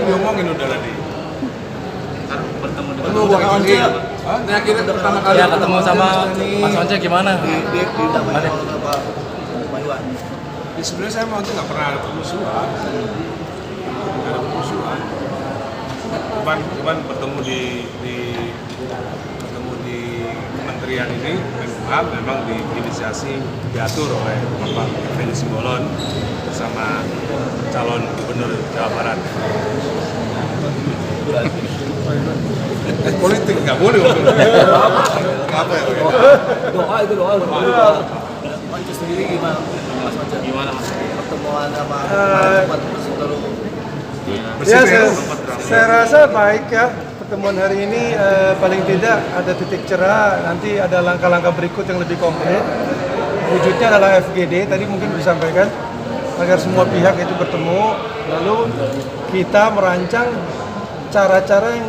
diomongin udah tadi. Bertemu dengan Ini akhirnya pertama kali ketemu sama Mas Once gimana? Sebenarnya saya mau nggak pernah ada permusuhan. Nggak ada permusuhan. Cuman bertemu di kementerian ini memang diinisiasi diatur oleh Bapak Effendi Simbolon bersama calon gubernur Jawa Barat. Politik nggak boleh. Apa ya? Doa. Itu sendiri gimana Mas? Pertemuan sama umat Bersih Ya, saya rasa baik ya pertemuan hari ini, paling tidak ada titik cerah, nanti ada langkah-langkah berikut yang lebih konkret. Wujudnya adalah FGD, tadi mungkin disampaikan, agar semua pihak itu bertemu, lalu kita merancang cara-cara yang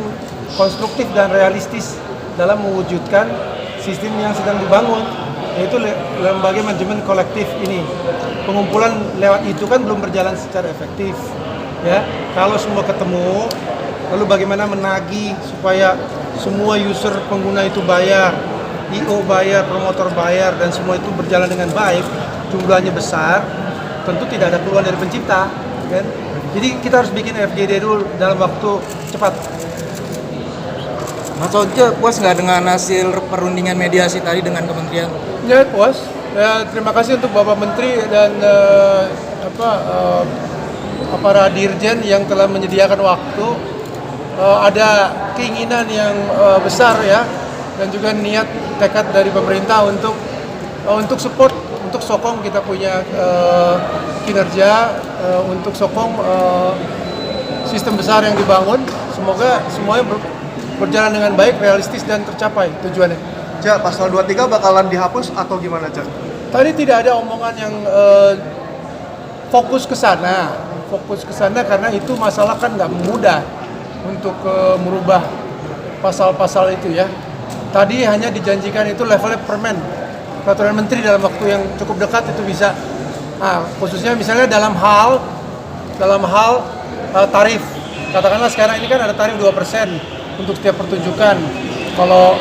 konstruktif dan realistis dalam mewujudkan sistem yang sedang dibangun, yaitu lembaga manajemen kolektif ini. Pengumpulan lewat itu kan belum berjalan secara efektif. Ya, kalau semua ketemu, lalu bagaimana menagih supaya semua user pengguna itu bayar, IO bayar, promotor bayar, dan semua itu berjalan dengan baik, jumlahnya besar, tentu tidak ada keluhan dari pencipta, kan? Jadi kita harus bikin FGD dulu dalam waktu cepat. Mas Once puas nggak dengan hasil perundingan mediasi tadi dengan kementerian? Ya, puas. Ya, terima kasih untuk Bapak Menteri dan para dirjen yang telah menyediakan waktu. Ada keinginan yang besar ya, dan juga niat tekad dari pemerintah untuk support, untuk sokong kita punya kinerja, untuk sokong sistem besar yang dibangun. Semoga semuanya berjalan dengan baik, realistis dan tercapai tujuannya. Ja, pasal 23 bakalan dihapus atau gimana, Ja? Tadi tidak ada omongan yang fokus ke sana. Karena itu masalah kan nggak mudah untuk merubah pasal-pasal itu ya. Tadi hanya dijanjikan itu levelnya permen, peraturan menteri dalam waktu yang cukup dekat itu bisa. Nah, khususnya misalnya dalam hal tarif. Katakanlah sekarang ini kan ada tarif 2% untuk setiap pertunjukan. Kalau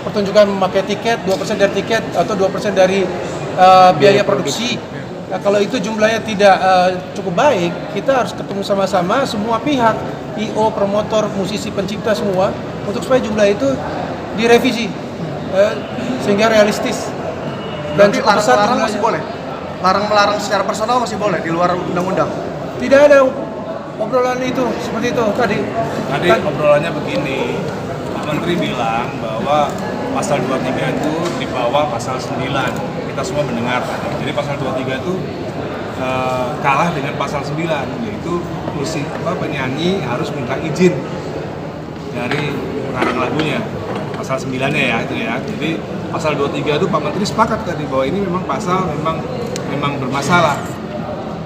pertunjukan memakai tiket, 2% dari tiket atau 2% dari biaya produksi. Nah, kalau itu jumlahnya tidak cukup baik, kita harus ketemu sama-sama semua pihak, IO, promotor, musisi, pencipta semua, untuk supaya jumlah itu direvisi sehingga realistis. Dan cukup besar larang masih boleh? Larang-melarang secara personal masih boleh di luar undang-undang? Tidak ada obrolan itu seperti itu tadi. Tadi obrolannya begini, Pak Menteri bilang bahwa pasal 23 itu di bawah pasal 9. Kita semua mendengar tadi. Jadi pasal 23 itu kalah dengan pasal 9, yaitu penyanyi harus minta izin dari pengarang lagunya. Pasal 9-nya ya itu ya. Jadi pasal 23 itu Pak Menteri sepakat tadi bahwa ini memang pasal memang bermasalah.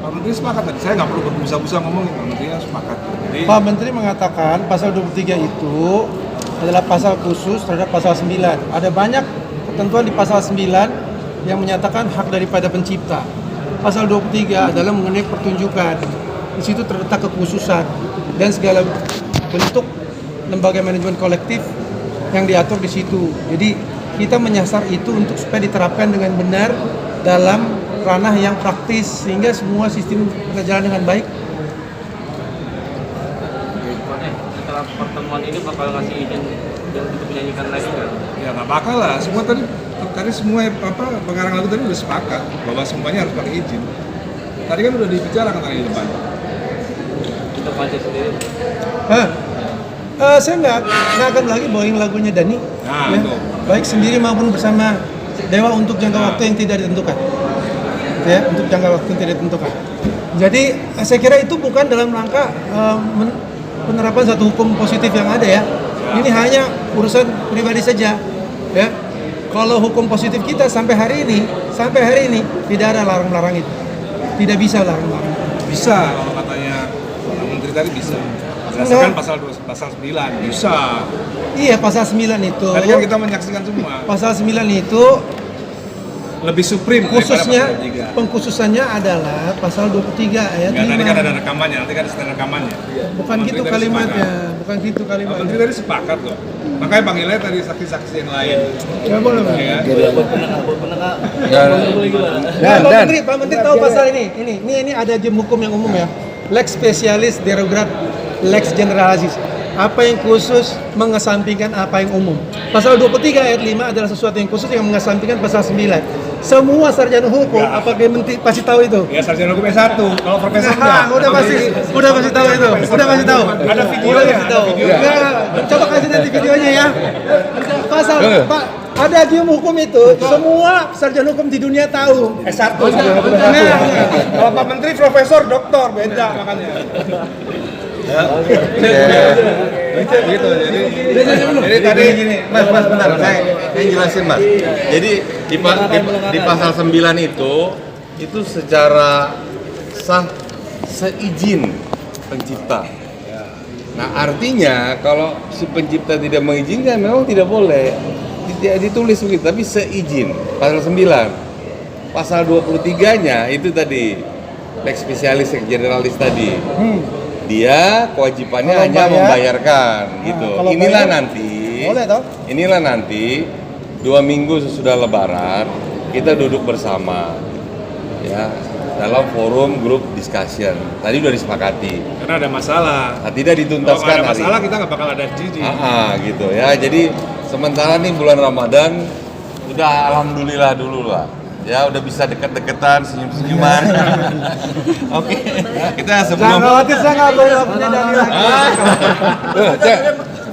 Pak Menteri sepakat tadi. Saya nggak perlu berbusa-busa ngomongin, Pak Menteri sepakat. Jadi Pak Menteri mengatakan pasal 23 itu adalah pasal khusus terhadap pasal 9. Ada banyak ketentuan di pasal 9 yang menyatakan hak daripada pencipta. Pasal 23 adalah mengenai pertunjukan. Di situ terletak kekhususan dan segala bentuk lembaga manajemen kolektif yang diatur di situ. Jadi kita menyasar itu untuk supaya diterapkan dengan benar dalam ranah yang praktis sehingga semua sistem berjalan dengan baik. Setelah pertemuan ini bakal ngasih izin untuk menyanyikan lagi nggak? ya nggak bakal lah. Tadi semua pengarang lagu tadi udah sepakat bahwa semuanya harus pakai izin. Tadi kan udah dibicarakan tadi di depan. Untuk Once sendiri? Saya nggak akan lagi bawain lagunya Dani, Nah, ya, itu. baik sendiri maupun bersama Dewa untuk jangka waktu yang tidak ditentukan, ya, untuk jangka waktu yang tidak ditentukan. Jadi saya kira itu bukan dalam rangka penerapan satu hukum positif yang ada ya. Ini hanya urusan pribadi saja, ya. Kalau hukum positif kita sampai hari ini tidak ada larang-larang itu, tidak bisa larang-larang. Bisa kalau katanya Pak Menteri tadi bisa. Berdasarkan pasal 9 bisa. Iya, pasal 9 itu. Tadi kan kita menyaksikan semua. Pasal 9 itu lebih supreme Khususnya daripada pasal 23. pengkhususannya adalah pasal 23 ayat Ya, nanti kan 5. ada rekamannya, nanti kan ada rekamannya. Bukan Pak gitu Menteri tadi kalimatnya, sepakat. bukan gitu Pak kalimatnya. Menteri tadi sepakat loh. Makanya panggilnya tadi saksi-saksi yang lain. Ya boleh, Pak. Ya kan? Pak Menteri tahu pasal ini. Ini ada jem hukum yang umum ya. Lex specialis derogat lex generalis. Apa yang khusus mengesampingkan apa yang umum. Pasal 23 ayat 5 adalah sesuatu yang khusus yang mengesampingkan pasal 9. Semua sarjana hukum, Ya. apakah Menteri pasti tahu itu? Ya sarjana hukum S1, kalau profesor Nah, udah pasti tahu itu. Udah pasti tahu. Ada videonya, Udah pasti tahu. ada videonya. Enggak, coba kasih nanti videonya ya. Pasal Pak, ada jem hukum itu, semua sarjana hukum di dunia tahu. S1. Nah, Kalau Pak Menteri profesor, doktor, beda makanya. Gitu, jadi tadi gini, Mas, bentar, saya jelasin, Mas. Jadi di pasal 9 itu secara sah seizin pencipta. Nah, artinya kalau si pencipta tidak mengizinkan memang tidak boleh. Tidak ditulis begitu, tapi seizin. Pasal 9. Pasal 23-nya itu tadi lex specialis lex generalis tadi. Dia kewajibannya Kalau hanya bayar, membayarkan gitu. kalau Inilah bayar, nanti. boleh toh? Inilah nanti 2 minggu sesudah Lebaran kita duduk bersama ya dalam forum grup discussion. Tadi udah disepakati. karena ada masalah. Nah, tidak Kalau dituntaskan nggak ada hari masalah ini. kita nggak bakal ada jiji. Gitu ya. Jadi sementara nih bulan Ramadan udah alhamdulillah dulu lah. Ya udah bisa deket-deketan, senyum-senyuman. Oke. Kita sebelum Jangan khawatir, saya nggak boleh punya dalil lagi.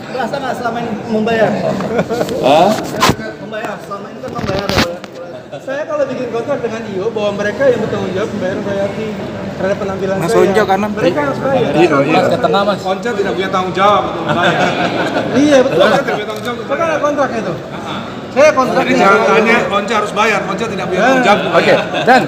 Merasa nggak selama ini membayar? Membayar, selama ini kan membayar. Saya kalau bikin kontrak dengan IO bahwa mereka yang bertanggung jawab membayar royalti terhadap penampilan Mas saya. Onjo kanan. Mereka harus bayar. Mas ke tengah, Mas. Once tidak punya tanggung jawab untuk membayar. Iya betul. Once tidak punya tanggung jawab untuk Kan ada membayar. kontraknya itu. Saya Jadi kontraknya. jangan tanya Once harus bayar, Once tidak punya tanggung jawab untuk Oke, membayar. dan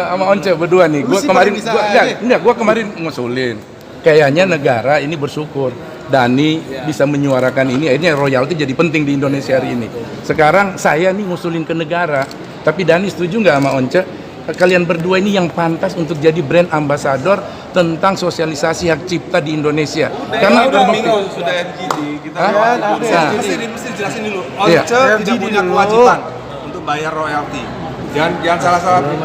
sama Once berdua nih, Lu sih paling bisa aja. gua kemarin ngusulin. Kayaknya negara ini bersyukur Dani bisa menyuarakan ini, akhirnya royalti jadi penting di Indonesia hari ini. Sekarang saya nih ngusulin ke negara, tapi Dani setuju nggak sama Once? Kalian berdua ini yang pantas untuk jadi brand ambassador tentang sosialisasi hak cipta di Indonesia. Karena terbukti. sudah FGD kita Hah? Nah, Mesti dijelasin dulu. Iya. Once tidak punya kewajiban untuk bayar royalti. Jangan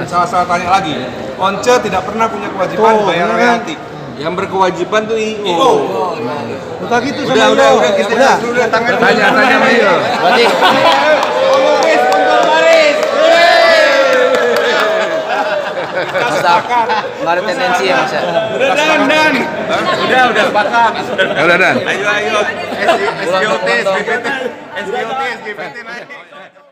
salah tanya lagi. Once tidak pernah punya kewajiban bayar royalti. yang berkewajiban tuh IO. Bukan gitu Udah, kita dulu tangan. Tanya sama dia. Nggak ada tendensi ya Mas ya? Udah sepakat. Udah dan. Ayo. SGOT, SGPT naik.